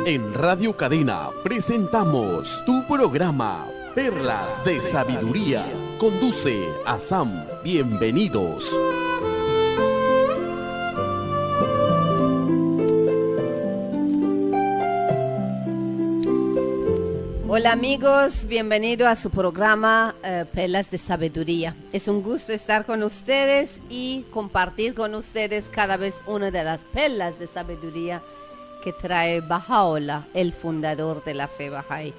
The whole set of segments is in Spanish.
En Radio Cadena presentamos tu programa Perlas de Sabiduría. Conduce a Sam. Bienvenidos. Hola amigos, bienvenido a su programa Perlas de Sabiduría. Es un gusto estar con ustedes y compartir con ustedes cada vez una de las perlas de sabiduría que trae Baha'u'lláh, el fundador de la fe Baha'i.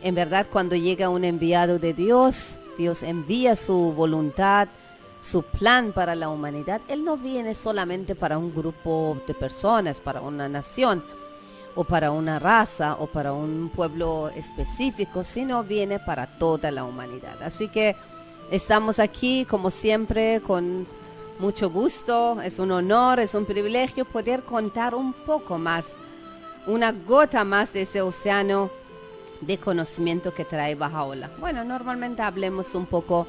En verdad, cuando llega un enviado de Dios, Dios envía su voluntad, su plan para la humanidad. Él no viene solamente para un grupo de personas, para una nación, o para una raza o para un pueblo específico, sino viene para toda la humanidad. Así que estamos aquí como siempre con mucho gusto. Es un honor, es un privilegio poder contar un poco más, una gota más de ese océano de conocimiento que trae Baha'u'lláh. Bueno, normalmente hablemos un poco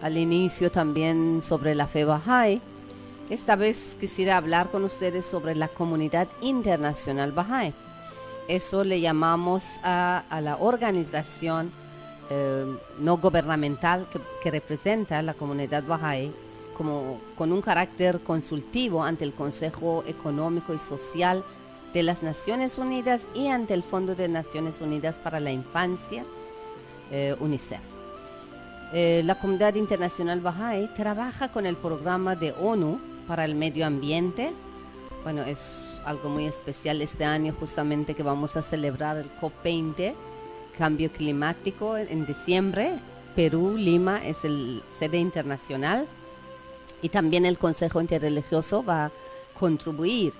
al inicio también sobre la fe Baha'i. Esta vez quisiera hablar con ustedes sobre la comunidad internacional Baha'i. Eso le llamamos a la organización no gubernamental que representa la comunidad Baha'i como con un carácter consultivo ante el Consejo Económico y Social de las Naciones Unidas y ante el Fondo de Naciones Unidas para la Infancia, UNICEF. La comunidad internacional Baha'i trabaja con el programa de ONU para el medio ambiente. Bueno, es algo muy especial este año justamente que vamos a celebrar el COP20, cambio climático, en diciembre. Perú, Lima es el sede internacional y también el Consejo Interreligioso va a contribuir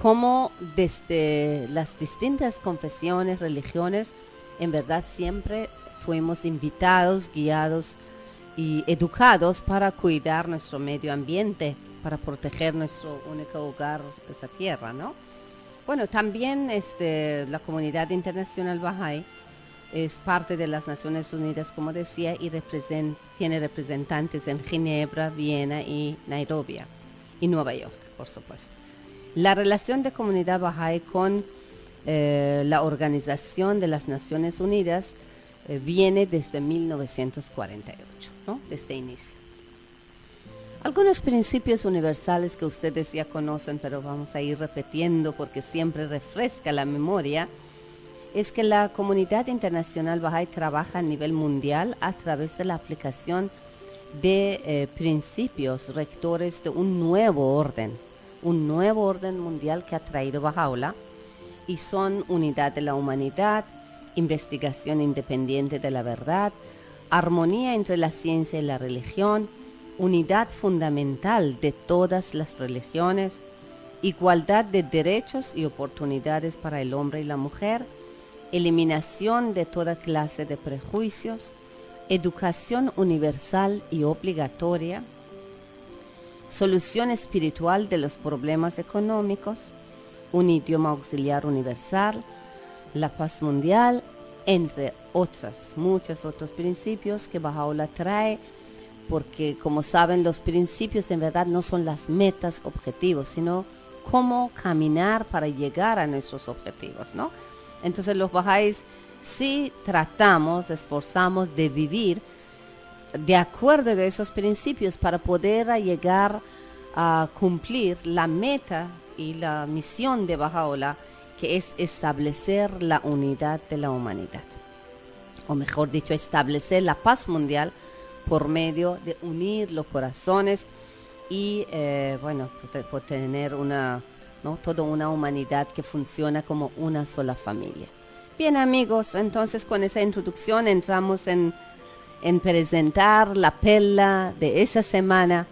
como desde las distintas confesiones, religiones, en verdad siempre fuimos invitados, guiados y educados para cuidar nuestro medio ambiente, para proteger nuestro único hogar, esa tierra, ¿no? Bueno, también la comunidad internacional Baha'i es parte de las Naciones Unidas, como decía, y tiene representantes en Ginebra, Viena y Nairobi, y Nueva York, por supuesto. La relación de comunidad Baha'i con la Organización de las Naciones Unidas viene desde 1948, ¿no? Desde inicio. Algunos principios universales que ustedes ya conocen, pero vamos a ir repitiendo porque siempre refresca la memoria, es que la comunidad internacional Baha'i trabaja a nivel mundial a través de la aplicación de principios rectores de un nuevo orden mundial que ha traído Baha'u'lláh, y son unidad de la humanidad, investigación independiente de la verdad, armonía entre la ciencia y la religión, unidad fundamental de todas las religiones, igualdad de derechos y oportunidades para el hombre y la mujer, eliminación de toda clase de prejuicios, educación universal y obligatoria, solución espiritual de los problemas económicos, un idioma auxiliar universal, la paz mundial, entre muchos otros principios que Baha'u'lláh trae, porque como saben, los principios en verdad no son las metas, objetivos, sino cómo caminar para llegar a nuestros objetivos, ¿no? Entonces los Baha'is sí esforzamos de vivir de acuerdo a esos principios para poder llegar a cumplir la meta y la misión de Baha'u'lláh, que es establecer la unidad de la humanidad, o mejor dicho, establecer la paz mundial por medio de unir los corazones y, por tener toda una humanidad que funciona como una sola familia. Bien, amigos, entonces con esa introducción entramos en presentar la perla de esa semana,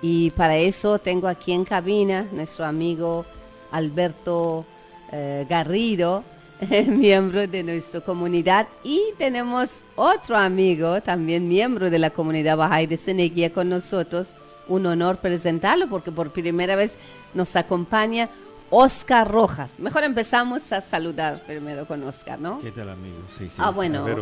y para eso tengo aquí en cabina nuestro amigo Alberto Garrido, miembro de nuestra comunidad, y tenemos otro amigo, también miembro de la comunidad Baha'i de Seneguía con nosotros. Un honor presentarlo porque por primera vez nos acompaña Oscar Rojas. Mejor empezamos a saludar primero con Oscar, ¿no? ¿Qué tal, amigos? Sí, sí. Bueno, ver,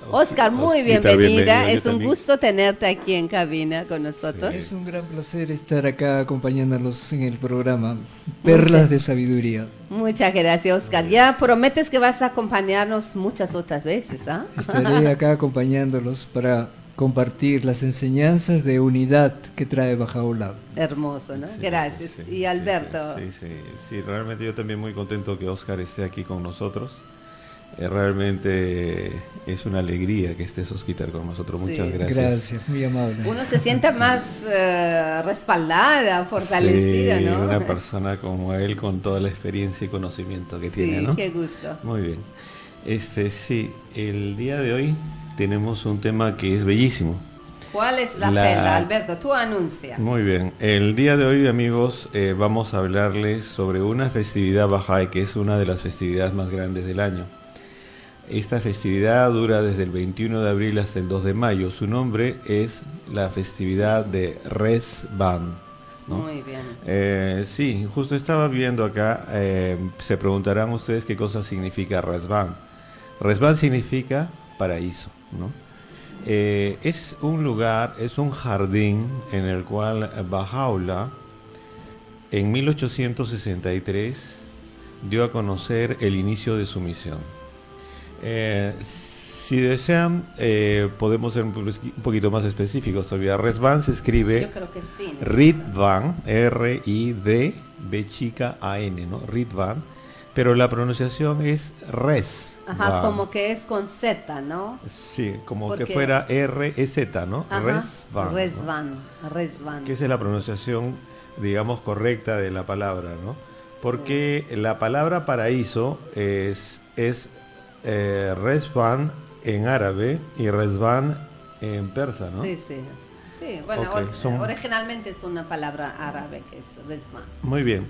Oscar, muy bienvenida. Es un gusto tenerte aquí en cabina con nosotros. Sí. Es un gran placer estar acá acompañándolos en el programa Perlas de Sabiduría. Muchas gracias, Oscar. Ya prometes que vas a acompañarnos muchas otras veces, ¿ah? Estaré acá acompañándolos para compartir las enseñanzas de unidad que trae Bahá'u'lláh. Hermoso, ¿no? Sí, gracias. Sí, y Alberto. Sí, realmente yo también muy contento que Oscar esté aquí con nosotros. Realmente es una alegría que estés, Osquitar, con nosotros. Muchas gracias. Gracias, muy amable. Uno se siente más respaldada, fortalecida, sí, ¿no? Una persona como él, con toda la experiencia y conocimiento que tiene, ¿no? Qué gusto. Muy bien. Sí, el día de hoy tenemos un tema que es bellísimo. ¿Cuál es la perla, Alberto? Tú anuncia. Muy bien. El día de hoy, amigos, vamos a hablarles sobre una festividad bahá'í que es una de las festividades más grandes del año. Esta festividad dura desde el 21 de abril hasta el 2 de mayo. Su nombre es la festividad de Rezvan, ¿no? Muy bien. Sí, justo estaba viendo acá, se preguntarán ustedes qué cosa significa Rezvan. Rezvan significa paraíso, ¿no? Es un lugar, es un jardín en el cual Bahá'u'lláh en 1863 dio a conocer el inicio de su misión. Si desean, podemos ser un poquito más específicos todavía. Rezvan se escribe, yo creo que sí, ¿no? Ridvan, R-I-D-B-A-N, ¿no? Ridvan, pero la pronunciación es Res. Ajá, como que es con Z, ¿no? Sí, como porque que fuera R-E-Z, ¿no? Rezvan, ¿no? Rezvan. Que esa es la pronunciación, digamos, correcta de la palabra, ¿no? Porque la palabra paraíso es Rezvan en árabe y Rezvan en persa, ¿no? Sí. Bueno, Okay, originalmente es una palabra árabe que es Rezvan. Muy bien.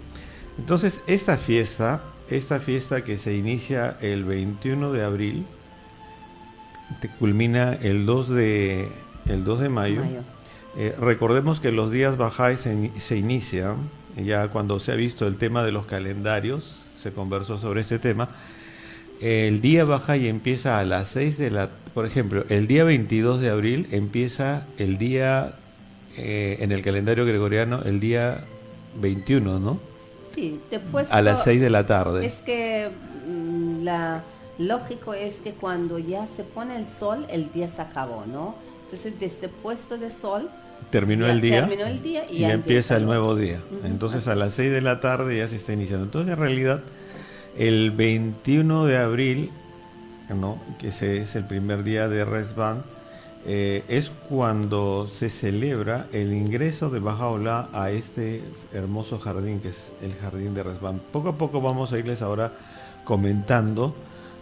Entonces, esta fiesta que se inicia el 21 de abril, culmina el 2 de mayo. Recordemos que los días bahá'í se inician, ya cuando se ha visto el tema de los calendarios, se conversó sobre este tema. El día bahá'í empieza a las 6 de la... Por ejemplo, el día 22 de abril empieza el día, en el calendario gregoriano, el día 21, ¿no? Sí, después a las 6 de la tarde. Es que lógico es que cuando ya se pone el sol, el día se acabó, ¿no? Entonces, desde puesto de sol... Terminó el día y ya empieza el nuevo día. Entonces, a las 6 de la tarde ya se está iniciando. Entonces, en realidad, el 21 de abril, ¿no? Que ese es el primer día de Rezvan, es cuando se celebra el ingreso de Bahá'u'lláh a este hermoso jardín que es el jardín de Rezvan. Poco a poco vamos a irles ahora comentando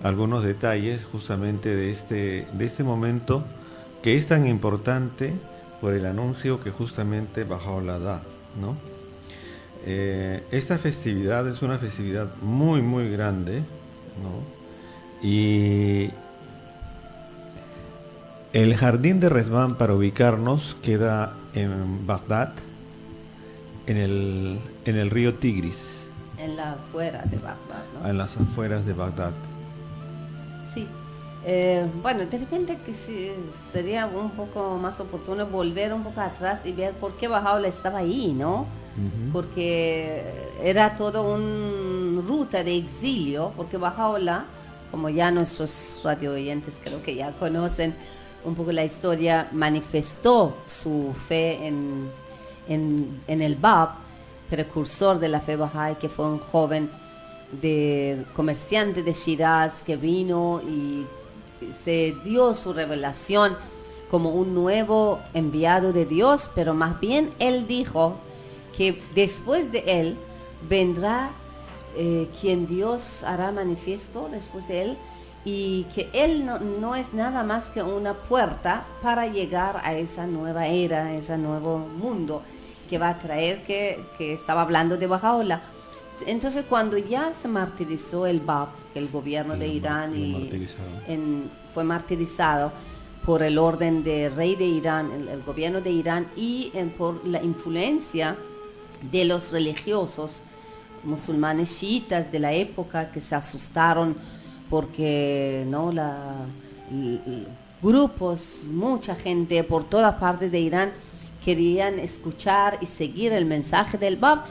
algunos detalles justamente de este momento que es tan importante por el anuncio que justamente Bahá'u'lláh da, ¿no? Esta festividad es una festividad muy muy grande, ¿no? Y el jardín de Rezvan, para ubicarnos, queda en Bagdad, en el río Tigris. En la afuera de Bagdad, ¿no? En las afueras de Bagdad. Sí. Bueno, de repente que sí, sería un poco más oportuno volver un poco atrás y ver por qué Bahá'u'lláh estaba ahí, ¿no? Porque era todo una ruta de exilio, porque Bahá'u'lláh, como ya nuestros radio oyentes creo que ya conocen un poco la historia, manifestó su fe en el Bab, precursor de la fe bahá'í, que fue un joven comerciante de Shiraz que vino y se dio su revelación como un nuevo enviado de Dios, pero más bien él dijo que después de él vendrá quien Dios hará manifiesto después de él, y que él no es nada más que una puerta para llegar a esa nueva era, a ese nuevo mundo que va a traer, que estaba hablando de Bahá'u'lláh. Entonces, cuando ya se martirizó el Bab, el gobierno de Irán, fue martirizado por el orden del rey de Irán, el gobierno de Irán, y por la influencia de los religiosos musulmanes chiitas de la época que se asustaron porque no grupos, mucha gente por todas partes de Irán querían escuchar y seguir el mensaje del Bab.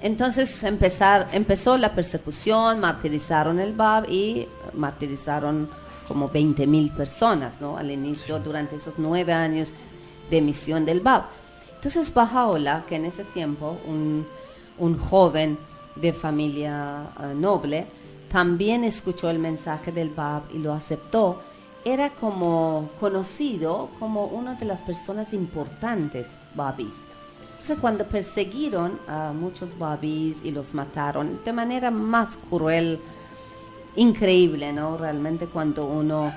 Entonces empezó la persecución, martirizaron el Bab y martirizaron como 20.000 personas, ¿no? Al inicio, durante esos 9 años de misión del Bab. Entonces Baha'u'llah, que en ese tiempo un joven de familia noble, también escuchó el mensaje del Bab y lo aceptó. Era como conocido como una de las personas importantes babís. Entonces cuando perseguieron a muchos babís y los mataron de manera más cruel, increíble, ¿no? Realmente cuando uno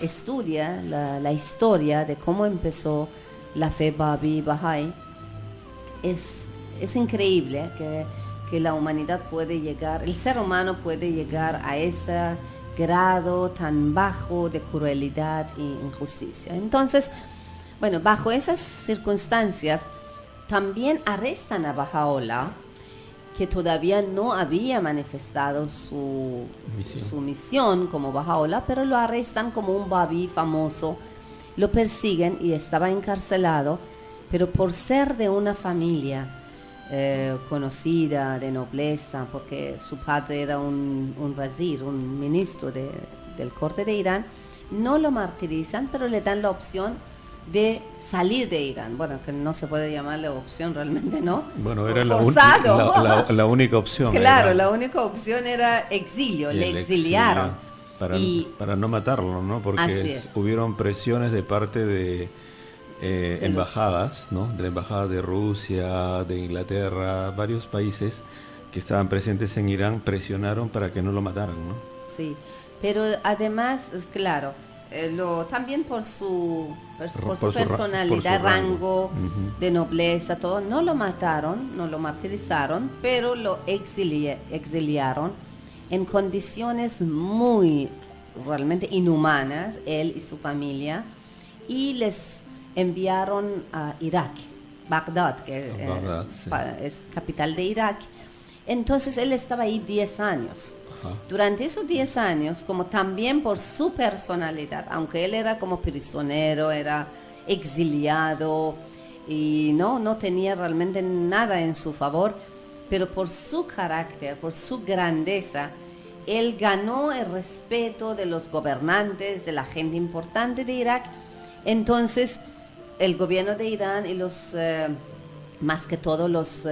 estudia la historia de cómo empezó la fe babí Bahá'í, es increíble que la humanidad puede llegar, el ser humano puede llegar a ese grado tan bajo de crueldad e injusticia. Entonces, bueno, bajo esas circunstancias, también arrestan a Baha'u'llah, que todavía no había manifestado su misión como Baha'u'llah, pero lo arrestan como un babí famoso, lo persiguen y estaba encarcelado, pero por ser de una familia conocida, de nobleza, porque su padre era un vazir, un ministro del corte de Irán, no lo martirizan, pero le dan la opción de salir de Irán. Bueno, que no se puede llamarle opción realmente, ¿no? Bueno, era la única opción. Claro, la única opción era exilio, le exiliaron. Para no matarlo, ¿no? Porque hubieron presiones de parte de embajadas, ¿no? De la embajada de Rusia, de Inglaterra, varios países que estaban presentes en Irán presionaron para que no lo mataran, ¿no? Sí, pero además, claro, también por su personalidad, rango de nobleza, todo, no lo mataron, no lo martirizaron, pero lo exiliaron en condiciones muy realmente inhumanas, él y su familia, y les enviaron a Irak, Bagdad, que es capital de Irak. Entonces él estaba ahí 10 años. Durante esos 10 años, como también por su personalidad, aunque él era como prisionero, era exiliado y no tenía realmente nada en su favor, pero por su carácter, por su grandeza, él ganó el respeto de los gobernantes, de la gente importante de Irak. Entonces el gobierno de Irán y más que todo los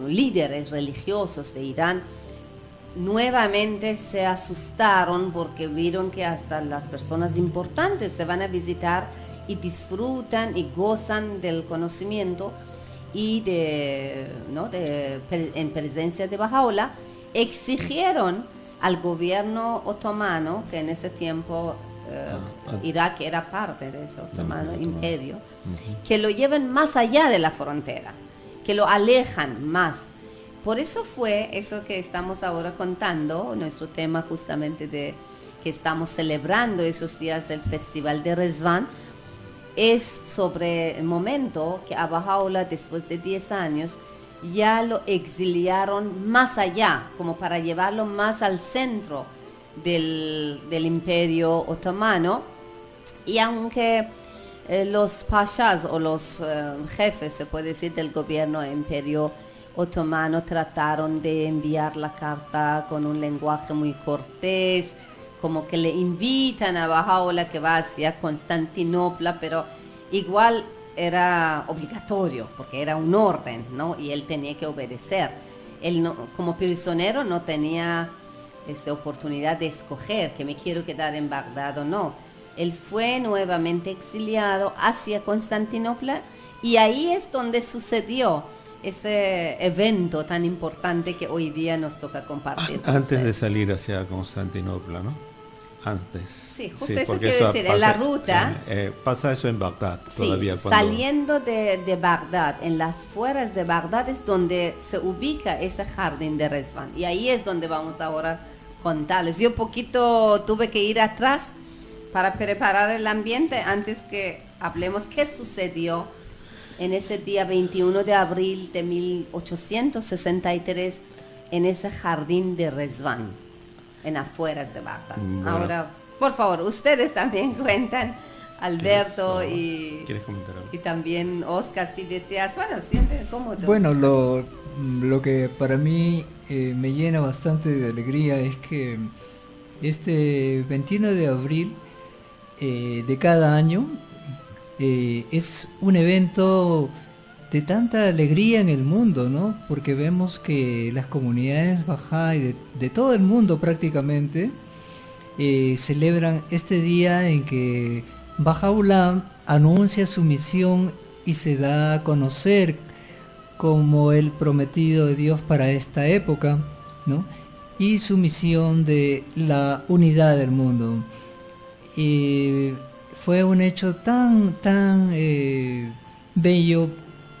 líderes religiosos de Irán nuevamente se asustaron porque vieron que hasta las personas importantes se van a visitar y disfrutan y gozan del conocimiento y en presencia de Baha'u'llah. Exigieron al gobierno otomano, que en ese tiempo Irak era parte de ese otomano imperio, que lo lleven más allá de la frontera, que lo alejan más. Por eso fue eso que estamos ahora contando, nuestro tema justamente de que estamos celebrando esos días del Festival de Rezván, es sobre el momento que a Baha'u'llah, después de 10 años, ya lo exiliaron más allá, como para llevarlo más al centro del imperio otomano. Y aunque los pashas o los jefes, se puede decir, del gobierno imperio otomano trataron de enviar la carta con un lenguaje muy cortés, como que le invitan a Baha'u'llah que va hacia Constantinopla, pero igual era obligatorio porque era un orden, ¿no? Y él tenía que obedecer. Él como prisionero no tenía oportunidad de escoger que me quiero quedar en Bagdad o no. Él fue nuevamente exiliado hacia Constantinopla y ahí es donde sucedió ese evento tan importante que hoy día nos toca compartir. Antes de salir hacia Constantinopla, ¿no? Antes. Sí, justo eso quiero decir, en la ruta. Pasa eso en Bagdad todavía. Sí, saliendo de Bagdad, en las afueras de Bagdad es donde se ubica ese jardín de Rezván. Y ahí es donde vamos ahora a contarles. Yo poquito tuve que ir atrás para preparar el ambiente antes que hablemos qué sucedió en ese día 21 de abril de 1863, en ese jardín de Rezván, en afueras de Bagdad. Bueno. Ahora, por favor, ustedes también cuentan, Alberto ¿Quieres comentar algo? y también Oscar, si deseas, bueno, siempre cómodo. Bueno, lo que para mí me llena bastante de alegría es que este 21 de abril de cada año es un evento de tanta alegría en el mundo, ¿no? Porque vemos que las comunidades Bahá'í de todo el mundo prácticamente celebran este día en que Baha'u'lláh anuncia su misión y se da a conocer como el prometido de Dios para esta época, ¿no? Y su misión de la unidad del mundo. Fue un hecho tan bello,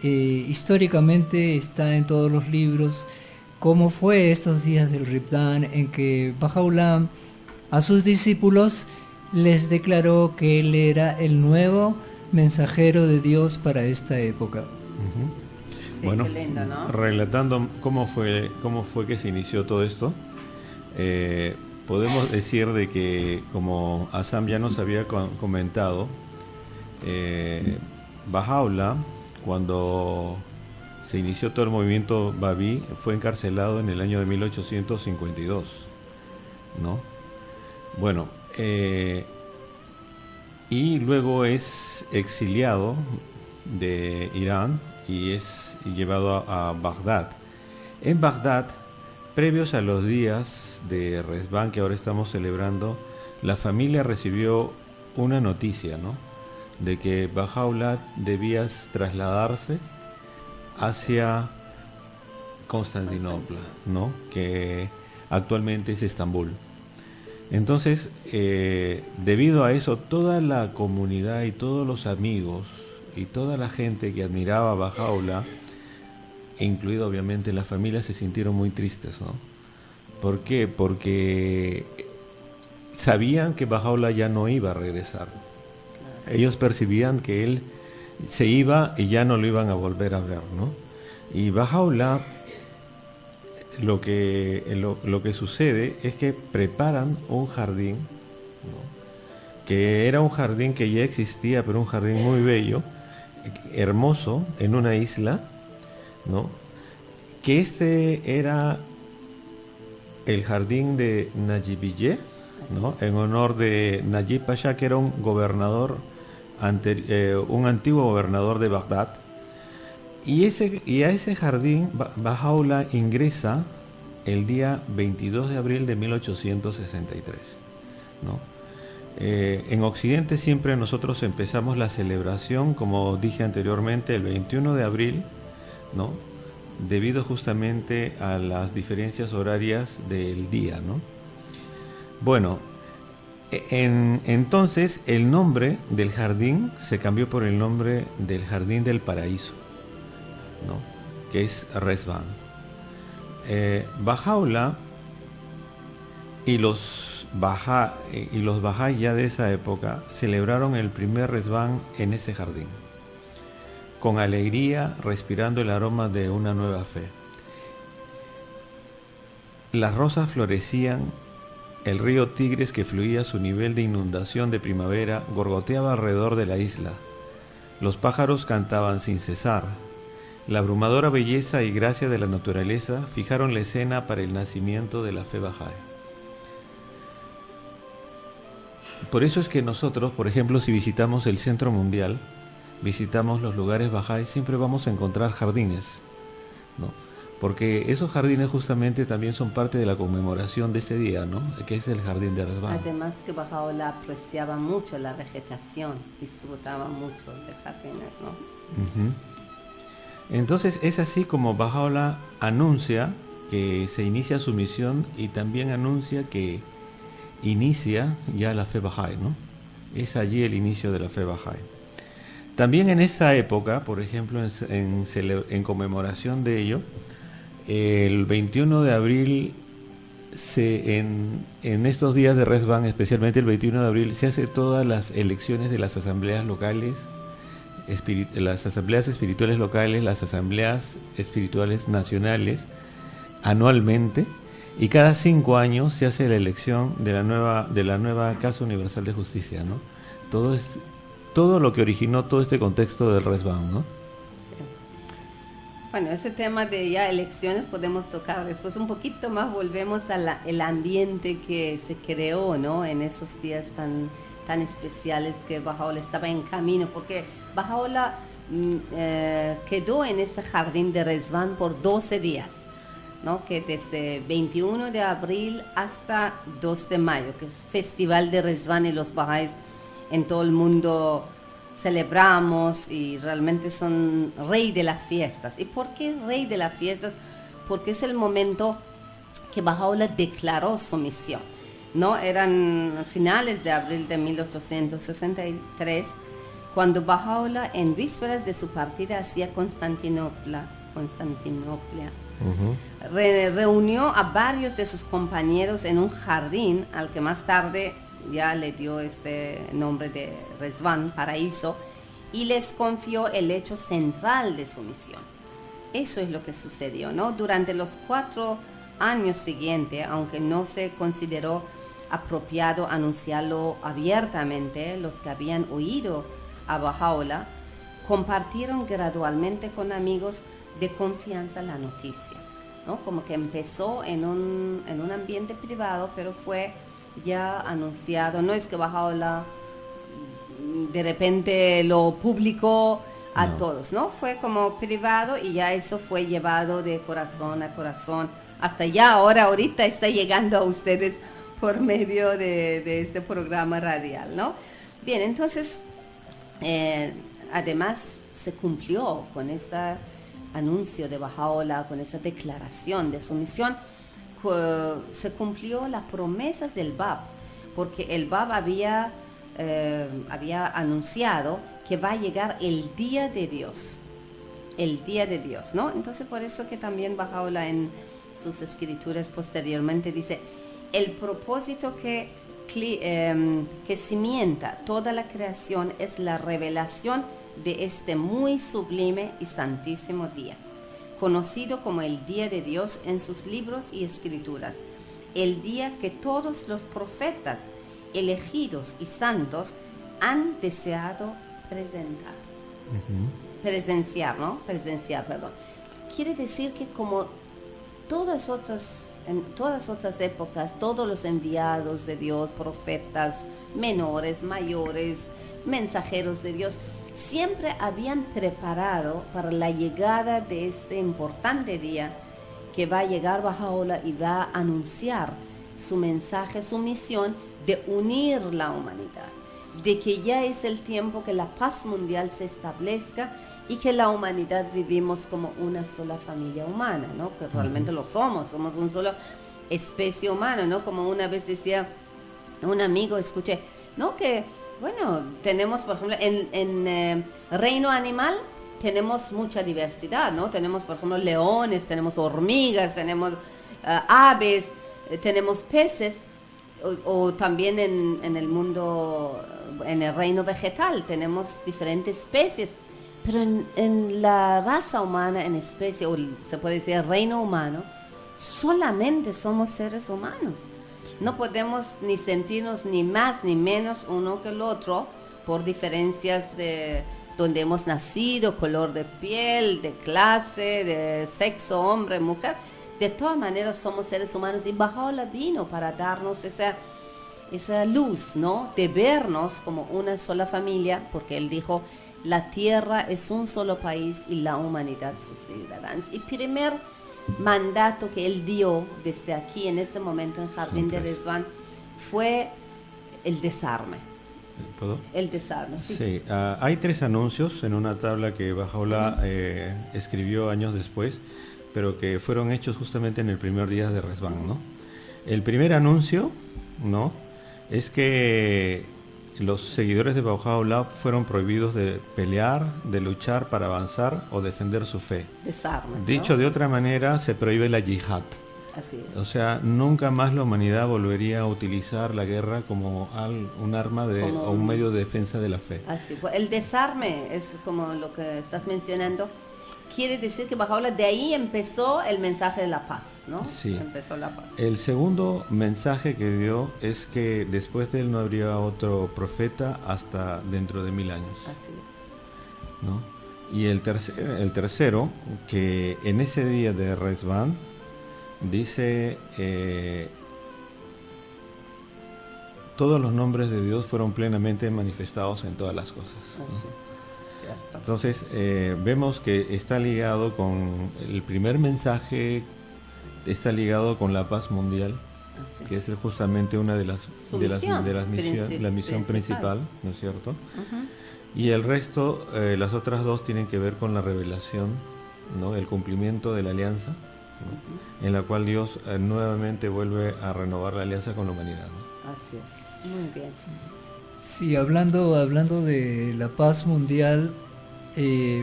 históricamente está en todos los libros, cómo fue estos días del Ribdán en que Baha'u'lláh a sus discípulos les declaró que él era el nuevo mensajero de Dios para esta época. Sí, Bueno, qué lindo, ¿no? relatando cómo fue que se inició todo esto, podemos decir de que, como Assam ya nos había comentado, Baha'u'lláh, cuando se inició todo el movimiento Babí, fue encarcelado en el año de 1852, ¿no? Bueno, y luego es exiliado de Irán y es llevado a Bagdad. En Bagdad, previos a los días de Rezván que ahora estamos celebrando, la familia recibió una noticia, ¿no? De que Baha'u'lláh debía trasladarse hacia Constantinopla, ¿no? Que actualmente es Estambul. Entonces, debido a eso, toda la comunidad y todos los amigos y toda la gente que admiraba a Baha'u'lláh, incluido obviamente la familia, se sintieron muy tristes, ¿no? ¿Por qué? Porque sabían que Baha'u'lláh ya no iba a regresar. Ellos percibían que él se iba y ya no lo iban a volver a ver, ¿no? Y Baha'u'lláh, lo que sucede es que preparan un jardín, ¿no? Que era un jardín que ya existía, pero un jardín muy bello, hermoso, en una isla, ¿no? Que este era el jardín de Najibiye, ¿no? En honor de Najib Pasha, que era un gobernador, un antiguo gobernador de Bagdad. Y a ese jardín Baha'u'lláh ingresa el día 22 de abril de 1863, ¿no? En Occidente siempre nosotros empezamos la celebración, como dije anteriormente, el 21 de abril, ¿no? Debido justamente a las diferencias horarias del día, ¿no? Bueno, entonces el nombre del jardín se cambió por el nombre del Jardín del Paraíso, ¿no? Que es Rezván. Baha'u'lláh y los Bahá'í ya de esa época celebraron el primer Rezván en ese jardín, con alegría, respirando el aroma de una nueva fe. Las rosas florecían, el río Tigris, que fluía a su nivel de inundación de primavera, gorgoteaba alrededor de la isla. Los pájaros cantaban sin cesar. La abrumadora belleza y gracia de la naturaleza fijaron la escena para el nacimiento de la fe Bahá'í. Por eso es que nosotros, por ejemplo, si visitamos el Centro Mundial, visitamos los lugares Bahá'í, siempre vamos a encontrar jardines, ¿no? Porque esos jardines justamente también son parte de la conmemoración de este día, ¿no? Que es el jardín de Rezván. Además que Baha'u'lláh apreciaba mucho la vegetación, disfrutaba mucho de jardines, ¿no? Uh-huh. Entonces es así como Baha'u'lláh anuncia que se inicia su misión y también anuncia que inicia ya la fe Bahá'í, ¿no? Es allí el inicio de la fe Bahá'í. También en esa época, por ejemplo, en conmemoración de ello, el 21 de abril, en estos días de Rezván, especialmente el 21 de abril, se hace todas las elecciones de las asambleas locales las asambleas espirituales locales, las asambleas espirituales nacionales, anualmente, y cada 5 años se hace la elección de la nueva Casa Universal de Justicia, ¿no? Todo lo que originó todo este contexto del Resbán, ¿no? Bueno, ese tema de ya elecciones podemos tocar después un poquito más, volvemos el ambiente que se creó, ¿no? En esos días tan especiales que Bahá'u'lláh estaba en camino, porque Bahá'u'lláh quedó en ese jardín de Resbán por 12 días, ¿no? Que desde 21 de abril hasta 2 de mayo, que es Festival de Resbán, y los bahá'ís en todo el mundo celebramos y realmente son rey de las fiestas. ¿Y por qué rey de las fiestas? Porque es el momento que Bahá'u'lláh declaró su misión, ¿no? Eran finales de abril de 1863, cuando Bahá'u'lláh, en vísperas de su partida hacia Constantinopla, reunió a varios de sus compañeros en un jardín al que más tarde ya le dio este nombre de Resbán, paraíso, y les confió el hecho central de su misión. Eso es lo que sucedió, ¿no? Durante los 4 años siguientes, aunque no se consideró apropiado anunciarlo abiertamente, los que habían oído a Bahá'u'lláh compartieron gradualmente con amigos de confianza la noticia, ¿no? Como que empezó en un ambiente privado, pero fue ya anunciado. No es que Bahá'u'lláh de repente lo publicó a todos, ¿no? Fue como privado y ya eso fue llevado de corazón a corazón. Hasta ya ahorita está llegando a ustedes por medio de este programa radial, ¿no? Bien, entonces, además se cumplió con este anuncio de Bahá'u'lláh, con esa declaración de su misión, se cumplió las promesas del Bab, porque el Bab había anunciado que va a llegar el día de Dios, ¿no? Entonces por eso que también Bahá'u'lláh en sus escrituras posteriormente dice, el propósito que cimienta toda la creación es la revelación de este muy sublime y santísimo día, conocido como el Día de Dios en sus libros y escrituras, el día que todos los profetas elegidos y santos han deseado presenciar. Quiere decir que como en todas otras épocas, todos los enviados de Dios, profetas, menores, mayores, mensajeros de Dios, siempre habían preparado para la llegada de este importante día que va a llegar Bahá'u'lláh y va a anunciar su mensaje, su misión de unir la humanidad, de que ya es el tiempo que la paz mundial se establezca y que la humanidad vivimos como una sola familia humana, ¿no? Que realmente lo somos una sola especie humana, ¿no? Como una vez decía un amigo, escuché, ¿no? Que bueno, tenemos, por ejemplo, en reino animal tenemos mucha diversidad, ¿no? Tenemos, por ejemplo, leones, tenemos hormigas, tenemos aves, tenemos peces, o también en el mundo, en el reino vegetal, tenemos diferentes especies, pero en la raza humana, en especie, o se puede decir el reino humano, solamente somos seres humanos. No podemos ni sentirnos ni más ni menos uno que el otro por diferencias de donde hemos nacido, color de piel, de clase, de sexo, hombre, mujer. De todas maneras somos seres humanos y Bahá'u'lláh vino para darnos esa luz, ¿no? De vernos como una sola familia, porque él dijo, la tierra es un solo país y la humanidad sus ciudadanos. Y primer mandato que él dio desde aquí, en este momento en Jardín de Resbán, fue el desarme. ¿Puedo? El desarme, sí. Sí, hay 3 anuncios en una tabla que Bahá'u'lláh escribió años después, pero que fueron hechos justamente en el primer día de Resbán, ¿no? El primer anuncio, ¿no?, es que los seguidores de Bahá'u'lláh fueron prohibidos de pelear, de luchar para avanzar o defender su fe. Desarme, ¿no? Dicho de otra manera, se prohíbe la yihad, Así es. O sea, nunca más la humanidad volvería a utilizar la guerra como un arma o un medio de defensa de la fe. Así, pues, el desarme es como lo que estás mencionando. Quiere decir que Baha'u'lláh, de ahí empezó el mensaje de la paz, ¿no? Sí. Empezó la paz. El segundo mensaje que dio es que después de él no habría otro profeta hasta dentro de 1000 años. Así es. ¿No? Y el tercero, que en ese día de Resban, dice, todos los nombres de Dios fueron plenamente manifestados en todas las cosas, ¿no? Así, cierto. Entonces vemos que está ligado con el primer mensaje, está ligado con la paz mundial, Así. que es justamente una de las misiones, la misión principal, ¿no es cierto? Ujú. Y el resto, las otras dos tienen que ver con la revelación, ¿no? El cumplimiento de la alianza, ¿no? En la cual Dios nuevamente vuelve a renovar la alianza con la humanidad, ¿no? Así es. Muy bien. Sí, hablando de la paz mundial,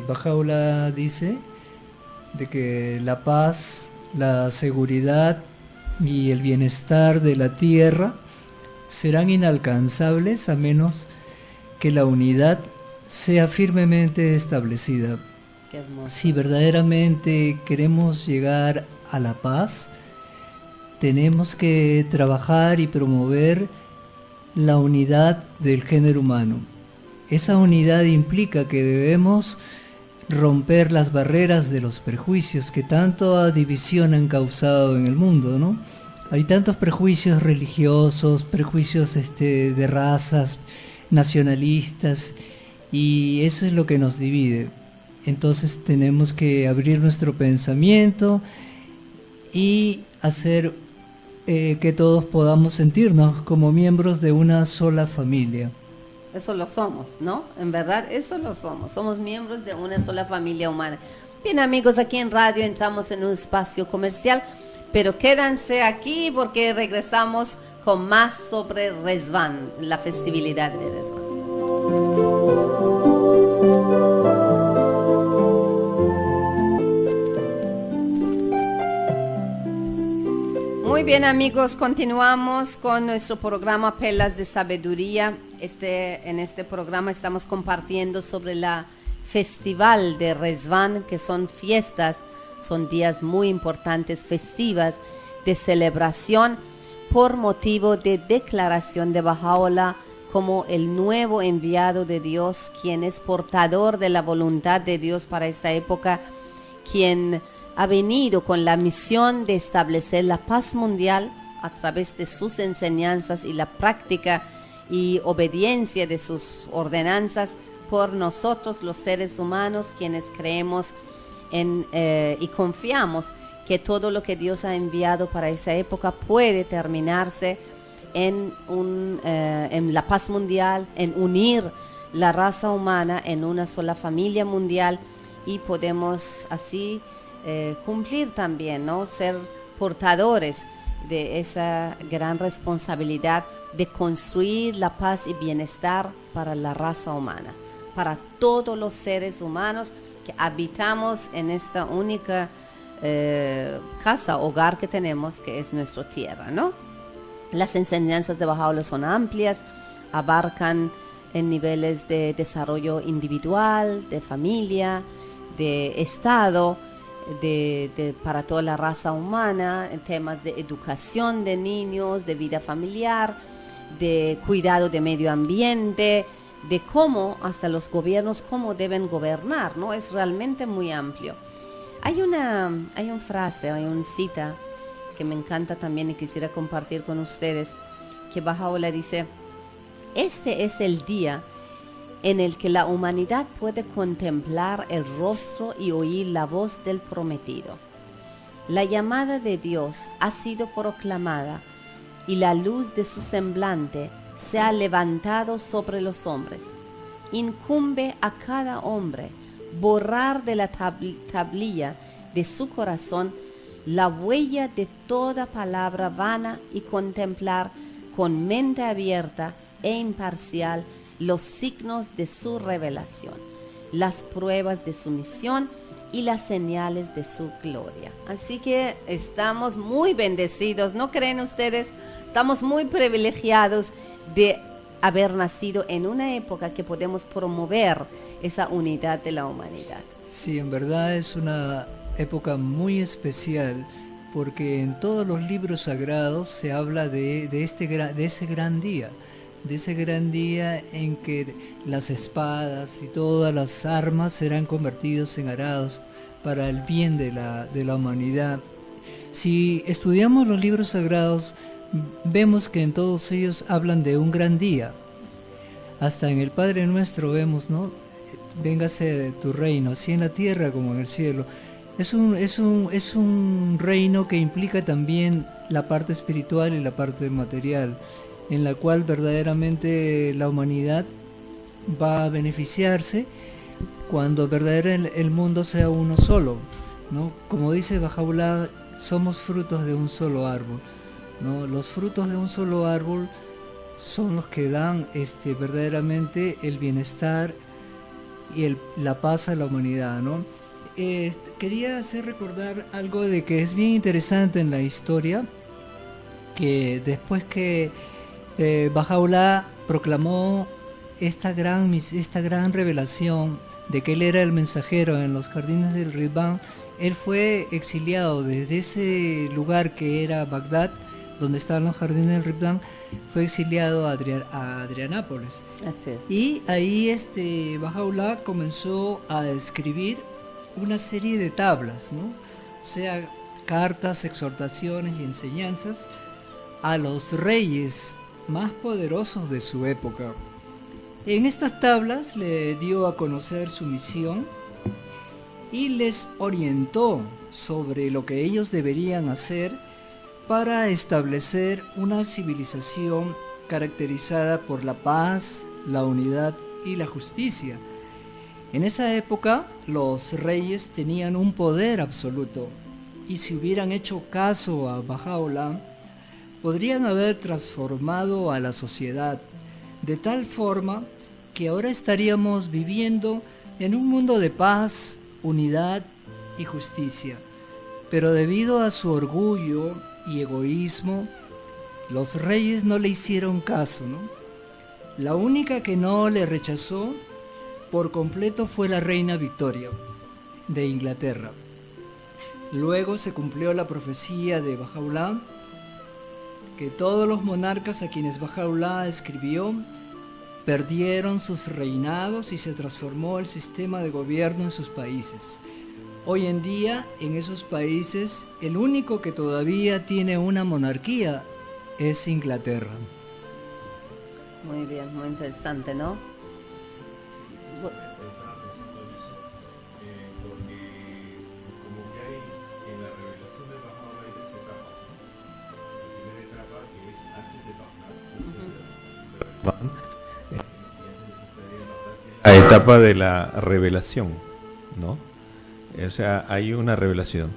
Baha'u'lláh dice de que la paz, la seguridad y el bienestar de la tierra serán inalcanzables a menos que la unidad sea firmemente establecida. Qué hermoso. Si verdaderamente queremos llegar a la paz, tenemos que trabajar y promover la unidad del género humano. Esa unidad implica que debemos romper las barreras de los prejuicios que tanta división han causado en el mundo, ¿no? Hay tantos prejuicios religiosos, prejuicios de razas, nacionalistas, y eso es lo que nos divide. Entonces tenemos que abrir nuestro pensamiento y hacer que todos podamos sentirnos como miembros de una sola familia. Eso lo somos, ¿no? En verdad, eso lo somos. Somos miembros de una sola familia humana. Bien, amigos, aquí en radio entramos en un espacio comercial, pero quédense aquí porque regresamos con más sobre Resvan, la festividad de Resvan. Muy bien, amigos, continuamos con nuestro programa Perlas de Sabiduría. En este programa estamos compartiendo sobre la festival de Resvan, que son fiestas, son días muy importantes, festivas, de celebración por motivo de declaración de Baha'u'lláh como el nuevo enviado de Dios, quien es portador de la voluntad de Dios para esta época, quien ha venido con la misión de establecer la paz mundial a través de sus enseñanzas y la práctica y obediencia de sus ordenanzas por nosotros los seres humanos, quienes creemos y confiamos que todo lo que Dios ha enviado para esa época puede terminarse en la paz mundial, en unir la raza humana en una sola familia mundial, y podemos así cumplir también, ¿no? Ser portadores de esa gran responsabilidad de construir la paz y bienestar para la raza humana, para todos los seres humanos que habitamos en esta única casa, hogar que tenemos, que es nuestra tierra, ¿no? Las enseñanzas de Baha'u'lláh son amplias, abarcan en niveles de desarrollo individual, de familia, de Estado, para toda la raza humana, en temas de educación de niños, de vida familiar, de cuidado de medio ambiente, de cómo hasta los gobiernos, cómo deben gobernar, ¿no? Es realmente muy amplio. Hay una frase, hay una cita que me encanta también y quisiera compartir con ustedes, que Baha'u'lláh dice: este es el día en el que la humanidad puede contemplar el rostro y oír la voz del prometido. La llamada de Dios ha sido proclamada y la luz de su semblante se ha levantado sobre los hombres. Incumbe a cada hombre borrar de la tablilla de su corazón la huella de toda palabra vana y contemplar con mente abierta e imparcial los signos de su revelación, las pruebas de su misión y las señales de su gloria. Así que estamos muy bendecidos, ¿no creen ustedes? Estamos muy privilegiados de haber nacido en una época que podemos promover esa unidad de la humanidad. Sí, en verdad es una época muy especial, porque en todos los libros sagrados se habla de ese gran día en que las espadas y todas las armas serán convertidos en arados para el bien de la humanidad. Si estudiamos los libros sagrados, vemos que en todos ellos hablan de un gran día. Hasta en el Padre Nuestro vemos, ¿no? Véngase tu reino, así en la tierra como en el cielo. Es un reino que implica también la parte espiritual y la parte material, en la cual verdaderamente la humanidad va a beneficiarse cuando verdaderamente el mundo sea uno solo, ¿no? Como dice Bahá'u'lláh, somos frutos de un solo árbol, ¿no? Los frutos de un solo árbol son los que dan verdaderamente el bienestar y la paz a la humanidad, ¿no? Quería hacer recordar algo de que es bien interesante en la historia, que después que Bahá'u'lláh proclamó esta gran revelación de que él era el mensajero en los jardines del Ridván, él fue exiliado desde ese lugar que era Bagdad, donde estaban los jardines del Ridván, fue exiliado a Adrianápolis. Así es. Y ahí Bahá'u'lláh comenzó a escribir una serie de tablas, ¿no? O sea, cartas, exhortaciones y enseñanzas a los reyes más poderosos de su época. En estas tablas le dio a conocer su misión y les orientó sobre lo que ellos deberían hacer para establecer una civilización caracterizada por la paz, la unidad y la justicia. En esa época los reyes tenían un poder absoluto, y si hubieran hecho caso a Bahá'u'lláh, podrían haber transformado a la sociedad de tal forma que ahora estaríamos viviendo en un mundo de paz, unidad y justicia. Pero debido a su orgullo y egoísmo, los reyes no le hicieron caso, ¿no? La única que no le rechazó por completo fue la reina Victoria de Inglaterra. Luego se cumplió la profecía de Bahá'u'lláh, que todos los monarcas a quienes Bahá'u'lláh escribió perdieron sus reinados y se transformó el sistema de gobierno en sus países. Hoy en día, en esos países, el único que todavía tiene una monarquía es Inglaterra. Muy bien, muy interesante, ¿no? Porque como que hay en la revelación de Bahá'u'lláh hay tres etapas, ¿no? La primera etapa que es antes de Bagdad, la etapa de la revelación, ¿no? O sea, hay una revelación.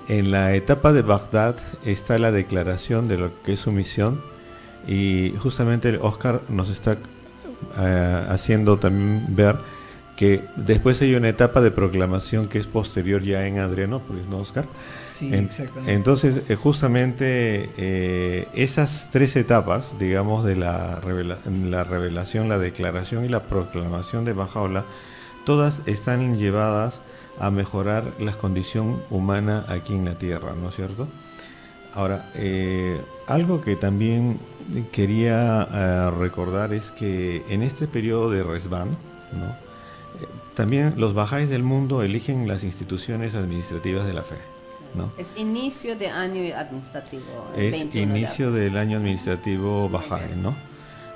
En la etapa de Bagdad está la declaración de lo que es su misión, y justamente Oscar nos está haciendo también ver que después hay una etapa de proclamación que es posterior ya en Adrianópolis, ¿no, Oscar? Sí, exactamente. Entonces, justamente esas tres etapas, digamos, de la revelación, la declaración y la proclamación de Bahá'u'lláh, todas están llevadas a mejorar la condición humana aquí en la Tierra, ¿no es cierto? Ahora, algo que también quería recordar es que en este periodo de Resván, ¿no? También los bahá'ís del mundo eligen las instituciones administrativas de la fe, ¿no? Es inicio de año administrativo. Es inicio del año administrativo bahá'í, ¿no?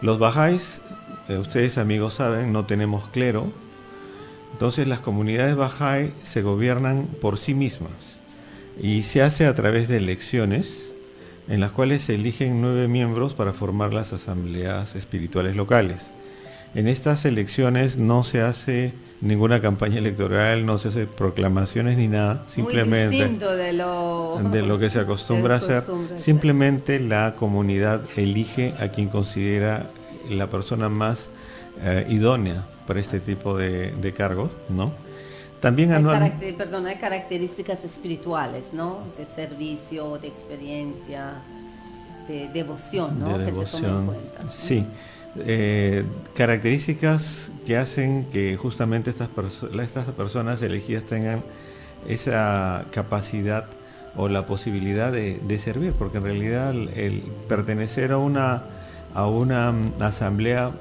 Los bahá'ís, ustedes amigos saben, no tenemos clero. Entonces las comunidades bahá'í se gobiernan por sí mismas y se hace a través de elecciones en las cuales se eligen 9 miembros para formar las asambleas espirituales locales. En estas elecciones no se hace ninguna campaña electoral, no se hace proclamaciones ni nada, simplemente muy distinto de lo que se acostumbra a hacer. Simplemente la comunidad elige a quien considera la persona más idónea para este tipo de cargos, ¿no? También anualmente... Hay características espirituales, ¿no? De servicio, de experiencia, de devoción, ¿no? De que se tomen en devoción, cuenta. sí. Características que hacen que justamente estas personas elegidas tengan esa capacidad o la posibilidad de servir, porque en realidad el pertenecer a una asamblea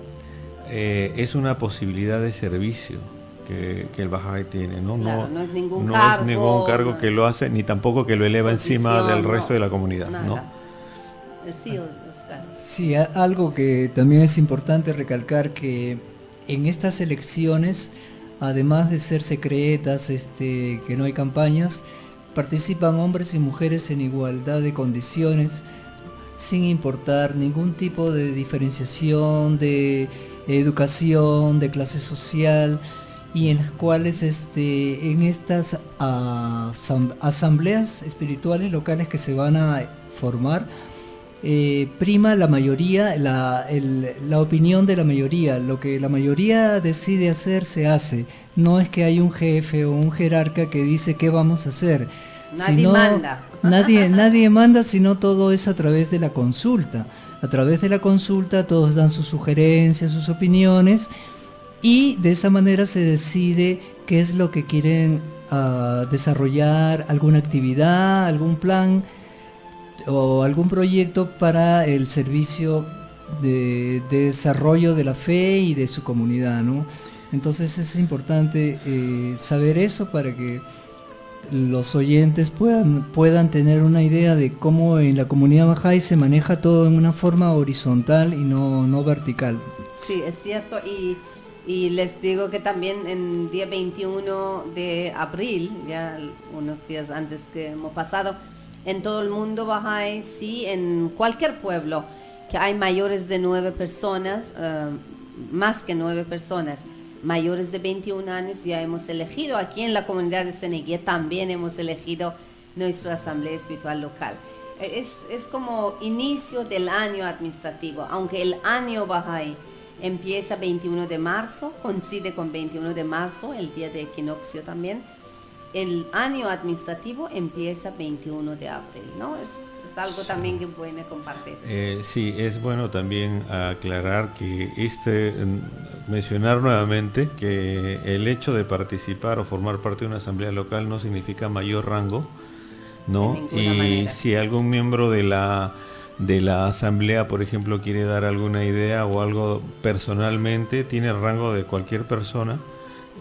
es una posibilidad de servicio que el Bahá'í tiene, ¿no? Claro, no es ningún cargo que lo hace, ni tampoco que lo eleva encima del resto de la comunidad, nada. ¿no? Sí, Oscar. Sí, algo que también es importante recalcar, que en estas elecciones, además de ser secretas, que no hay campañas, participan hombres y mujeres en igualdad de condiciones, sin importar ningún tipo de diferenciación de educación, de clase social, y en las cuales en estas asambleas espirituales locales que se van a formar, prima la mayoría, la opinión de la mayoría. Lo que la mayoría decide hacer, se hace. No es que hay un jefe o un jerarca que dice qué vamos a hacer. Nadie manda. Nadie manda, sino todo es a través de la consulta. A través de la consulta todos dan sus sugerencias, sus opiniones, y de esa manera se decide qué es lo que quieren desarrollar, alguna actividad, algún plan o algún proyecto para el servicio de desarrollo de la fe y de su comunidad, ¿no? Entonces es importante saber eso para que los oyentes puedan tener una idea de cómo en la comunidad Bahá'í se maneja todo en una forma horizontal y no vertical. Sí, es cierto, y les digo que también en día 21 de abril, ya unos días antes que hemos pasado, en todo el mundo Bahá'í, sí, en cualquier pueblo que hay mayores de 9 personas, más que 9 personas, mayores de 21 años, ya hemos elegido. Aquí en la comunidad de Seneguía también hemos elegido nuestra asamblea espiritual local. Es como inicio del año administrativo, aunque el año Bahá'í empieza 21 de marzo, coincide con 21 de marzo, el día de equinoccio también. El año administrativo empieza 21 de abril, ¿no? Es algo también que pueden compartir. Sí, es bueno también aclarar que mencionar nuevamente que el hecho de participar o formar parte de una asamblea local no significa mayor rango, ¿no? Y manera. Si algún miembro de la asamblea, por ejemplo, quiere dar alguna idea o algo personalmente, tiene el rango de cualquier persona,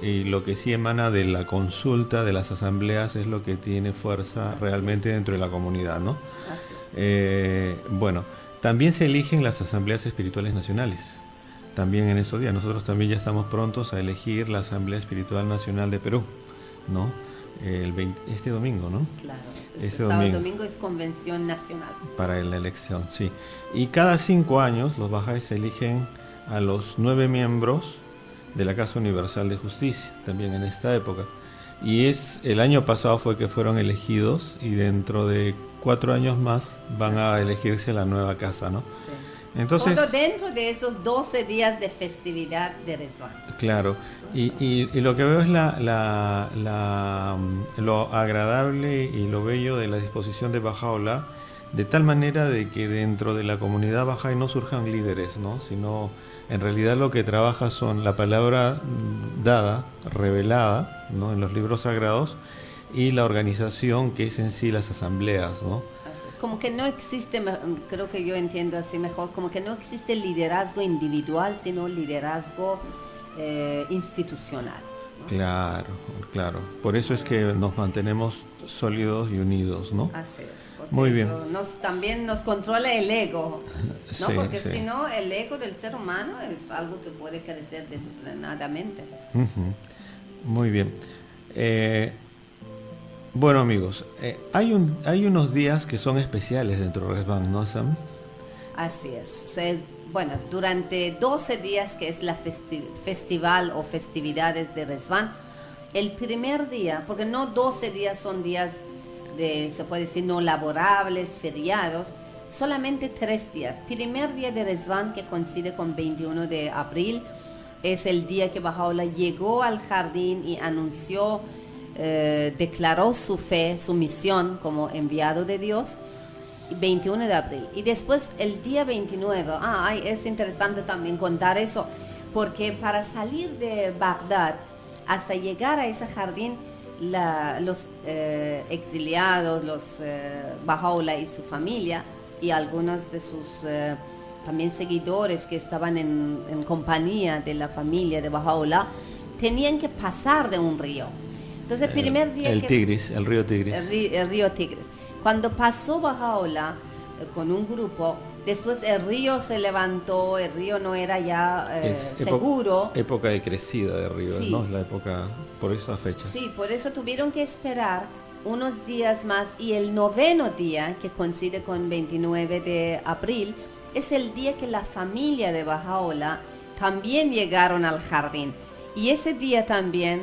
y lo que sí emana de la consulta de las asambleas es lo que tiene fuerza realmente dentro de la comunidad, ¿no? Bueno, también se eligen las asambleas espirituales nacionales. También en esos días nosotros también ya estamos prontos a elegir la Asamblea Espiritual Nacional de Perú, ¿no? Este domingo, ¿no? Claro, este domingo es convención nacional. Para la elección, sí. Y cada 5 años los Bahá'ís eligen a los 9 miembros de la Casa Universal de Justicia, también en esta época. Y el año pasado fue que fueron elegidos, y dentro de 4 años más van a elegirse la nueva casa, ¿no? Sí. Entonces, todo dentro de esos 12 días de festividad de Rezván. Claro, y lo que veo es lo agradable y lo bello de la disposición de Baha'u'lláh, de tal manera de que dentro de la comunidad Bahá'í no surjan líderes, ¿no? Sino en realidad lo que trabaja son la palabra dada, revelada, ¿no? En los libros sagrados, y la organización, que es en sí las asambleas, ¿no? Es como que no existe, creo que yo entiendo así mejor, como que no existe liderazgo individual, sino liderazgo institucional, ¿no? Claro. Por eso es que nos mantenemos sólidos y unidos, ¿no? Así es. Muy bien. También nos controla el ego, ¿no? Sí, porque sí. si no, el ego del ser humano es algo que puede crecer desordenadamente. Muy bien. Bueno, amigos, hay unos días que son especiales dentro de Rezván, ¿no, Sam? Así es. Bueno, durante 12 días, que es la festival o festividades de Rezván, el primer día, porque no 12 días son días se puede decir, no laborables, feriados, solamente 3 días. Primer día de Rezván, que coincide con 21 de abril, es el día que Baha'u'llah llegó al jardín y anunció, declaró su fe, su misión como enviado de Dios, 21 de abril. Y después el día 29, es interesante también contar eso, porque para salir de Bagdad hasta llegar a ese jardín, los exiliados, los Baha'u'llah y su familia, y algunos de sus también seguidores que estaban en compañía de la familia de Baha'u'llah, tenían que pasar de un río. Entonces, el primer día el río Tigris. El río Tigris. Cuando pasó Baha'u'llah con un grupo, después el río se levantó, el río no era ya seguro. Época de crecida de río, sí. ¿no? La época, por esa fecha. Sí, por eso tuvieron que esperar unos días más, y el 9º día, que coincide con 29 de abril, es el día que la familia de Baha'u'llah también llegaron al jardín. Y ese día también,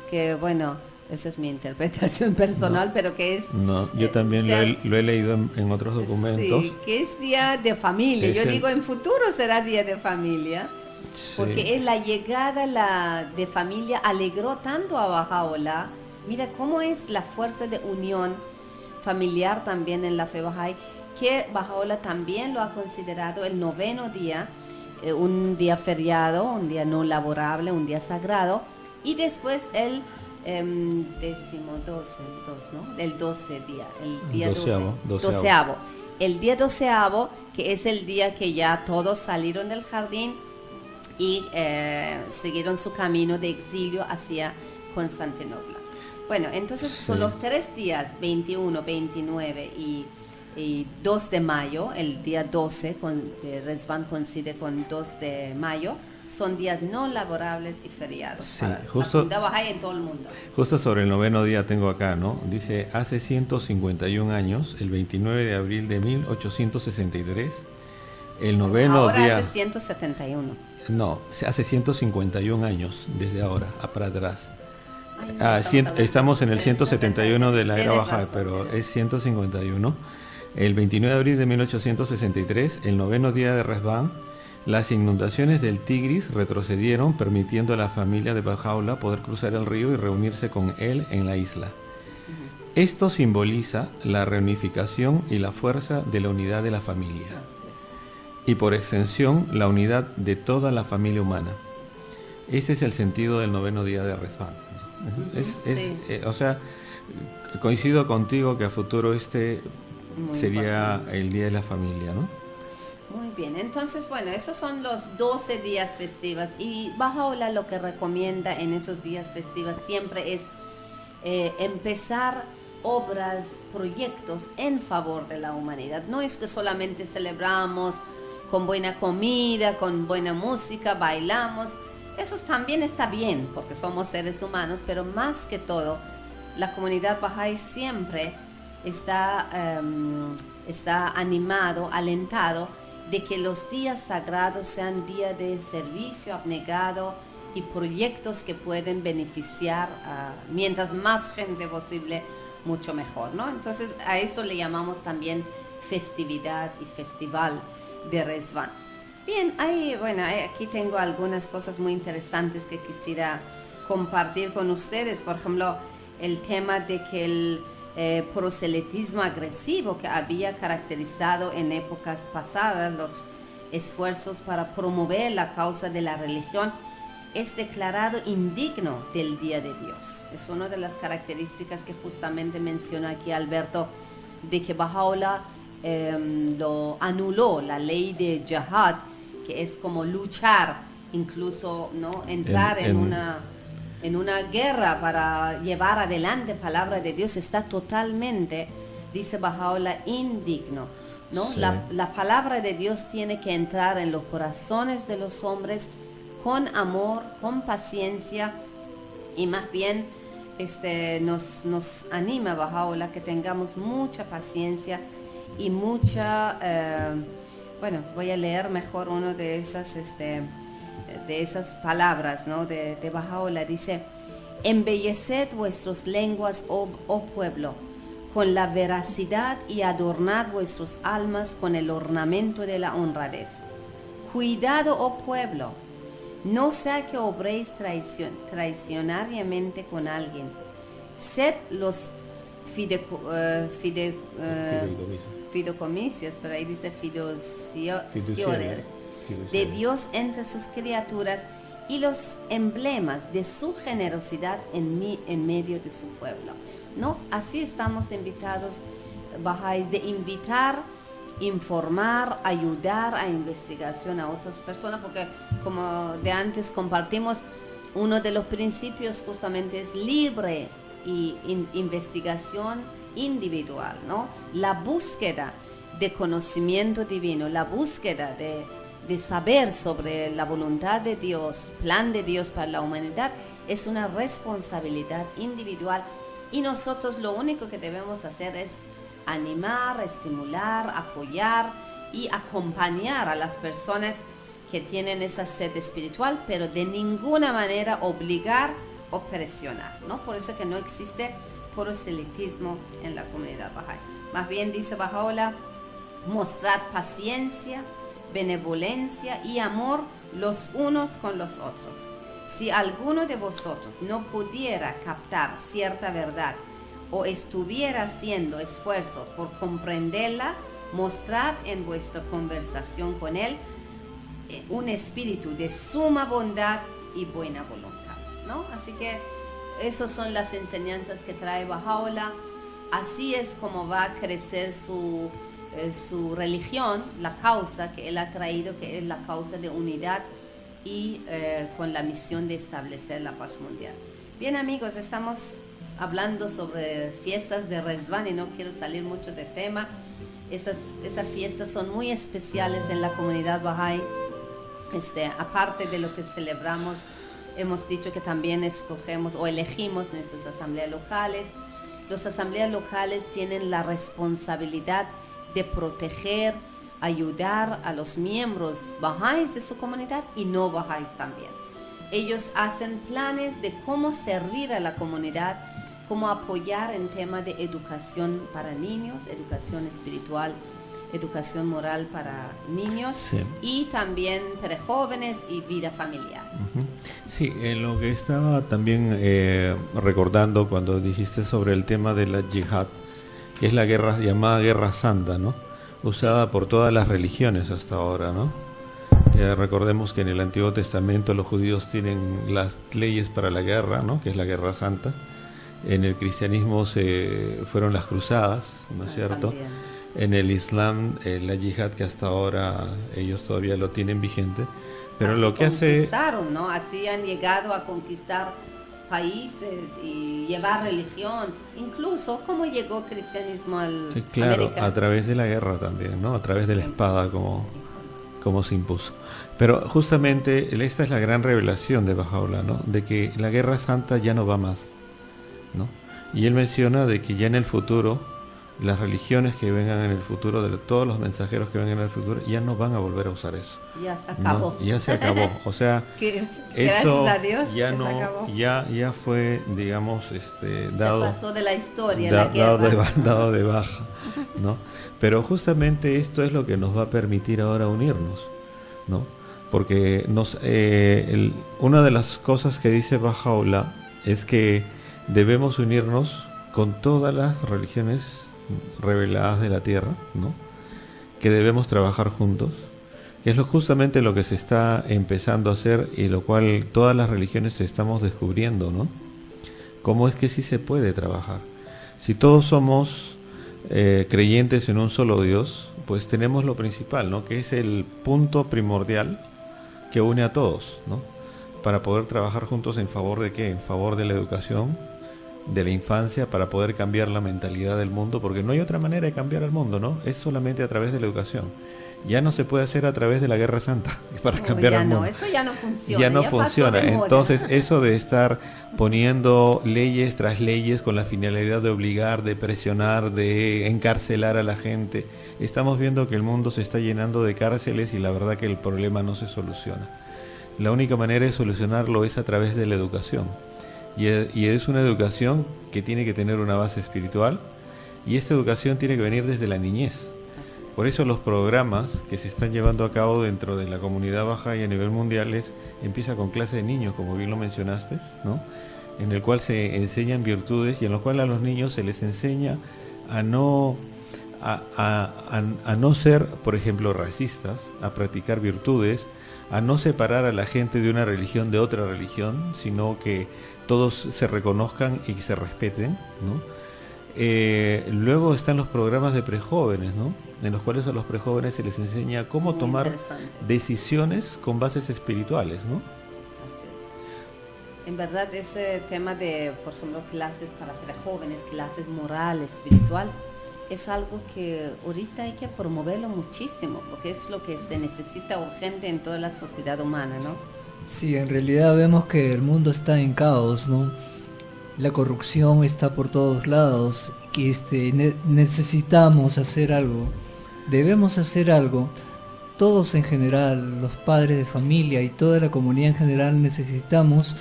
que bueno, esa es mi interpretación personal, pero que es... No, yo también lo he leído en otros documentos. Sí, que es día de familia. Yo digo, en futuro será día de familia, sí. Porque es la llegada de familia alegró tanto a Baha'u'llah. Mira cómo es la fuerza de unión familiar también en la fe Bahá'í, que Baha'u'llah también lo ha considerado el 9º día, un día feriado, un día no laborable, un día sagrado, y después el el 12 día, el día doceavo. El día 12avo, que es el día que ya todos salieron del jardín y siguieron su camino de exilio hacia Constantinopla. Bueno, entonces son los 3 días, 21, 29 y 2 de mayo, el día 12, Resvan coincide con 2 de mayo, son días no laborables y feriados. Sí, justo en todo el mundo. Justo sobre el 9º día tengo acá, ¿no? Dice, hace 151 años, el 29 de abril de 1863, el 9º ahora día... hace 171. No, hace 151 años, desde ahora, para atrás. Ay, estamos en el 171 de la era Bahá'í, razón, pero es 151. El 29 de abril de 1863, el 9º día de Resvan, las inundaciones del Tigris retrocedieron, permitiendo a la familia de Baha'u'llah poder cruzar el río y reunirse con él en la isla. Esto simboliza la reunificación y la fuerza de la unidad de la familia, y por extensión la unidad de toda la familia humana. Este es el sentido del 9º día de Resvan. O sea, coincido contigo que a futuro muy sería importante. El día de la familia, ¿no? Muy bien, entonces bueno, esos son los 12 días festivos, y Baha'u'llah lo que recomienda en esos días festivos siempre es empezar obras, proyectos en favor de la humanidad. No es que solamente celebramos con buena comida, con buena música, bailamos. Eso también está bien porque somos seres humanos, pero más que todo la comunidad Bahá'í siempre está animado, alentado de que los días sagrados sean días de servicio abnegado y proyectos que pueden beneficiar mientras más gente posible, mucho mejor, ¿no? Entonces a eso le llamamos también festividad y festival de Resvan. Bien, aquí tengo algunas cosas muy interesantes que quisiera compartir con ustedes. Por ejemplo, el tema de que el proselitismo agresivo que había caracterizado en épocas pasadas los esfuerzos para promover la causa de la religión es declarado indigno del Día de Dios. Es una de las características que justamente menciona aquí Alberto, de que Baha'u'llah lo anuló, la ley de jihad, que es como luchar, incluso no entrar en una guerra para llevar adelante palabra de Dios, está totalmente, dice Baha'u'llah, indigno, ¿no? Sí. La palabra de Dios tiene que entrar en los corazones de los hombres con amor, con paciencia, y más bien nos anima Baha'u'llah que tengamos mucha paciencia y mucha... voy a leer mejor una de esas palabras, ¿no? de Baha'u'llah. Dice: embelleced vuestras lenguas, oh pueblo, con la veracidad, y adornad vuestras almas con el ornamento de la honradez. Cuidado, oh pueblo, No sea que obréis traicionariamente con alguien. Sed los fideicomisos, pero ahí dice fiduciarios de Dios entre sus criaturas y los emblemas de su generosidad en medio de su pueblo. ¿No? Así estamos invitados, Bahá'ís, de invitar, informar, ayudar a investigación a otras personas, porque como de antes compartimos, uno de los principios justamente es libre y investigación individual, ¿no? La búsqueda de conocimiento divino, la búsqueda de saber sobre la voluntad de Dios, plan de Dios para la humanidad, es una responsabilidad individual, y nosotros lo único que debemos hacer es animar, estimular, apoyar y acompañar a las personas que tienen esa sed espiritual, pero de ninguna manera obligar o presionar, ¿no? Por eso que no existe proselitismo en la comunidad Bahá'í. Más bien, dice Baha'u'lláh, mostrad paciencia, benevolencia y amor los unos con los otros. Si alguno de vosotros no pudiera captar cierta verdad o estuviera haciendo esfuerzos por comprenderla, mostrad en vuestra conversación con él un espíritu de suma bondad y buena voluntad, ¿no? Así que esas son las enseñanzas que trae Baha'u'lláh. Así es como va a crecer su religión, la causa que él ha traído, que es la causa de unidad y con la misión de establecer la paz mundial. Bien, amigos, estamos hablando sobre fiestas de Rezván y no quiero salir mucho de tema. Esas fiestas son muy especiales en la comunidad Bahá'í. Aparte de lo que celebramos, hemos dicho que también escogemos o elegimos nuestras asambleas locales. Las asambleas locales tienen la responsabilidad de proteger, ayudar a los miembros Bahá'ís de su comunidad y no Bahá'ís también. Ellos hacen planes de cómo servir a la comunidad, cómo apoyar en temas de educación para niños, educación espiritual, educación moral para niños, sí, y también para jóvenes y vida familiar. Sí, lo que estaba también recordando cuando dijiste sobre el tema de la yihad, que es la guerra llamada Guerra Santa, ¿no? Usada por todas las religiones hasta ahora, ¿no? Recordemos que en el Antiguo Testamento los judíos tienen las leyes para la guerra, ¿no? Que es la Guerra Santa. En el cristianismo fueron las cruzadas, ¿no es cierto? También. En el Islam, la yihad, que hasta ahora ellos todavía lo tienen vigente. Pero así lo que conquistaron, ¿no? Así han llegado a conquistar países y llevar religión, incluso cómo llegó el cristianismo al claro, América. A través de la guerra también, ¿no? A través de la espada como se impuso. Pero justamente esta es la gran revelación de Baha'u'lláh, ¿no? De que la Guerra Santa ya no va más, ¿no? Y él menciona de que ya en el futuro las religiones que vengan en el futuro, de todos los mensajeros que vengan en el futuro, ya no van a volver a usar eso. Ya se acabó. ¿No? Ya se acabó. O sea, eso a Dios, ya no, ya fue, digamos, dado. Se pasó de la historia, dado de baja, ¿no? Pero justamente esto es lo que nos va a permitir ahora unirnos, ¿no? Porque una de las cosas que dice Baha'u'lláh es que debemos unirnos con todas las religiones reveladas de la tierra, ¿no? Que debemos trabajar juntos, que es justamente lo que se está empezando a hacer y lo cual todas las religiones estamos descubriendo, ¿no? Cómo es que sí se puede trabajar. Si todos somos creyentes en un solo Dios, pues tenemos lo principal, ¿no? Que es el punto primordial que une a todos, ¿no? Para poder trabajar juntos en favor de ¿qué? En favor de la educación, de la infancia, para poder cambiar la mentalidad del mundo, porque no hay otra manera de cambiar el mundo, ¿no? Es solamente a través de la educación. Ya no se puede hacer a través de la Guerra Santa para cambiar el mundo. Eso ya no funciona. Ya no funciona. Entonces, eso de estar poniendo leyes tras leyes con la finalidad de obligar, de presionar, de encarcelar a la gente, estamos viendo que el mundo se está llenando de cárceles y la verdad que el problema no se soluciona. La única manera de solucionarlo es a través de la educación. Y es una educación que tiene que tener una base espiritual, y esta educación tiene que venir desde la niñez. Por eso los programas que se están llevando a cabo dentro de la comunidad baja y a nivel mundial empieza con clase de niños, como bien lo mencionaste, ¿no? En el cual se enseñan virtudes y en lo cual a los niños se les enseña a no ser, por ejemplo, racistas, a practicar virtudes, a no separar a la gente de una religión de otra religión, sino que todos se reconozcan y que se respeten, ¿no? Luego están los programas de prejóvenes, ¿no? En los cuales a los prejóvenes se les enseña cómo Muy tomar interesante. decisiones con bases espirituales, ¿no? Así es. En verdad, ese tema de, por ejemplo, clases para jóvenes, clases moral, espiritual, es algo que ahorita hay que promoverlo muchísimo, porque es lo que se necesita urgente en toda la sociedad humana, ¿no? Sí, en realidad vemos que el mundo está en caos, ¿no? La corrupción está por todos lados, que necesitamos hacer algo, debemos hacer algo. Todos en general, los padres de familia y toda la comunidad en general necesitamos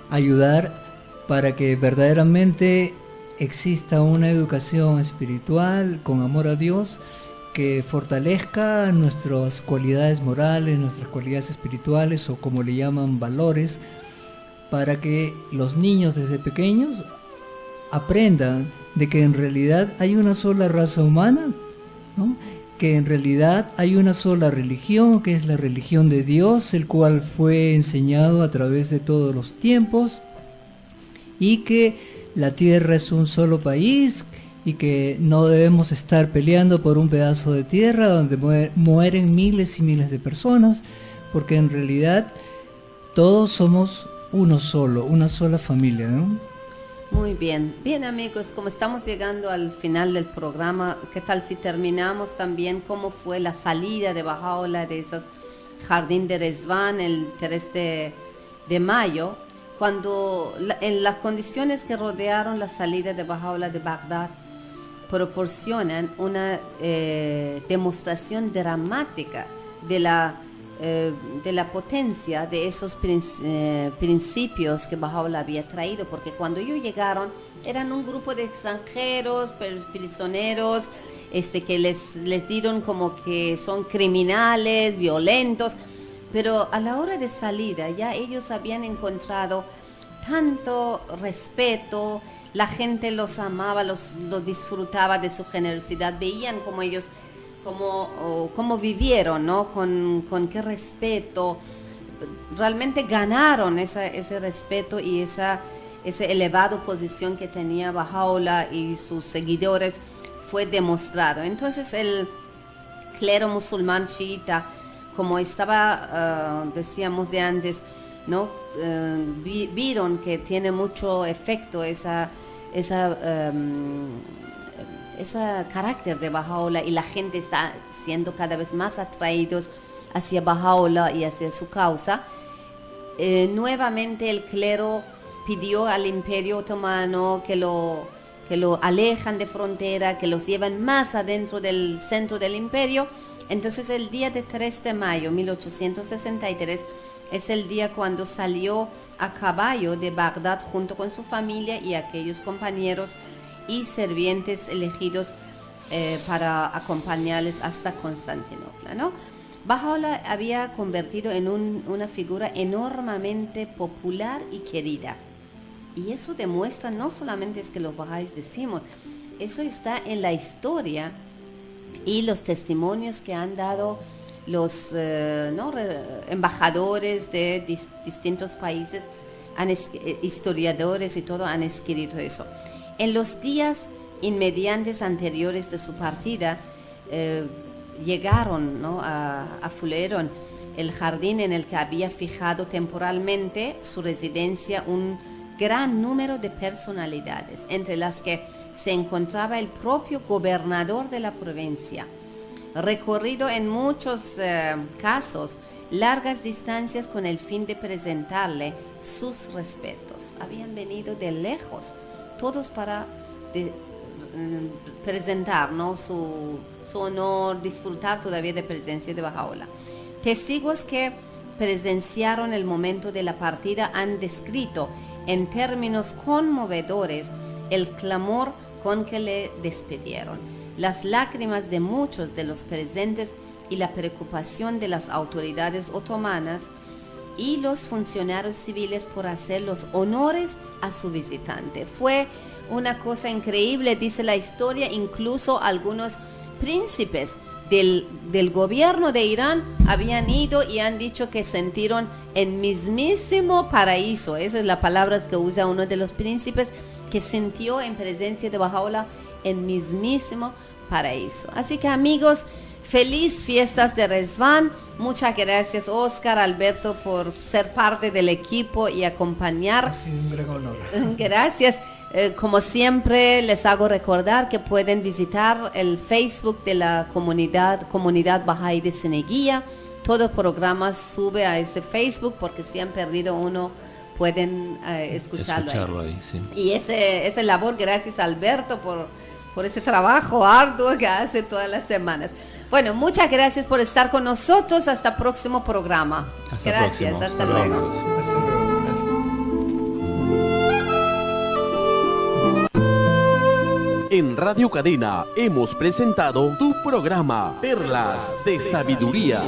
ayudar para que verdaderamente exista una educación espiritual con amor a Dios que fortalezca nuestras cualidades morales, nuestras cualidades espirituales o como le llaman valores, para que los niños desde pequeños aprendan de que en realidad hay una sola raza humana, ¿no? Que en realidad hay una sola religión, que es la religión de Dios, el cual fue enseñado a través de todos los tiempos, y que la tierra es un solo país y que no debemos estar peleando por un pedazo de tierra donde mueren miles y miles de personas, porque en realidad todos somos uno solo, una sola familia, ¿no? Muy bien. Bien, amigos, como estamos llegando al final del programa, ¿qué tal si terminamos también cómo fue la salida de Baha'u'lláh de esos jardín de Rezván el 3 de mayo, cuando en las condiciones que rodearon la salida de Baha'u'lláh de Bagdad proporcionan una demostración dramática de la potencia de esos principios que Baha'u'lláh había traído, porque cuando ellos llegaron eran un grupo de extranjeros, prisioneros, que les dieron como que son criminales, violentos, pero a la hora de salida ya ellos habían encontrado tanto respeto, la gente los amaba, los disfrutaba de su generosidad, veían como ellos cómo vivieron, ¿no? Con qué respeto, realmente ganaron ese respeto y esa elevada posición que tenía Baha'u'lláh y sus seguidores fue demostrado. Entonces el clero musulmán chiita, como estaba, decíamos de antes, ¿no? Vieron que tiene mucho efecto ese carácter de Baha'u'lláh y la gente está siendo cada vez más atraídos hacia Baha'u'lláh y hacia su causa. Nuevamente el clero pidió al Imperio Otomano que lo alejan de frontera, que los llevan más adentro del centro del imperio. Entonces el día de 3 de mayo 1863 es el día cuando salió a caballo de Bagdad junto con su familia y aquellos compañeros y sirvientes elegidos para acompañarles hasta Constantinopla, ¿no? Baha'u'lláh había convertido en una figura enormemente popular y querida. Y eso demuestra, no solamente es que los bahá'ís decimos, eso está en la historia y los testimonios que han dado los embajadores de distintos países, historiadores y todo han escrito eso. En los días inmediatos anteriores de su partida, llegaron, ¿no? afluyeron el jardín en el que había fijado temporalmente su residencia un gran número de personalidades, entre las que se encontraba el propio gobernador de la provincia. Recorrido en muchos casos largas distancias con el fin de presentarle sus respetos. Habían venido de lejos, todos para presentar, ¿no? su honor, disfrutar todavía de presencia de Baha'u'lláh. Testigos que presenciaron el momento de la partida han descrito en términos conmovedores el clamor con que le despidieron. las lágrimas de muchos de los presentes y la preocupación de las autoridades otomanas y los funcionarios civiles por hacer los honores a su visitante. Fue una cosa increíble, dice la historia, incluso algunos príncipes del gobierno de Irán habían ido y han dicho que sintieron el mismísimo paraíso. Esa es la palabra que usa uno de los príncipes, que sintió en presencia de Baha'u'lláh el mismísimo paraíso. Así que, amigos, feliz fiestas de Rezván. Muchas gracias, Oscar, Alberto, por ser parte del equipo y acompañar. Ha sido un gran honor. Gracias. Como siempre, les hago recordar que pueden visitar el Facebook de la Comunidad Bahá'í de Ceneguía. Todo el programa sube a ese Facebook, porque si han perdido uno, pueden escucharlo ahí. Sí. Y esa labor, gracias a Alberto por ese trabajo arduo que hace todas las semanas. Bueno, muchas gracias por estar con nosotros. Hasta el próximo programa. Gracias, hasta luego. Hasta luego. Gracias. En Radio Cadena hemos presentado tu programa Perlas de Sabiduría.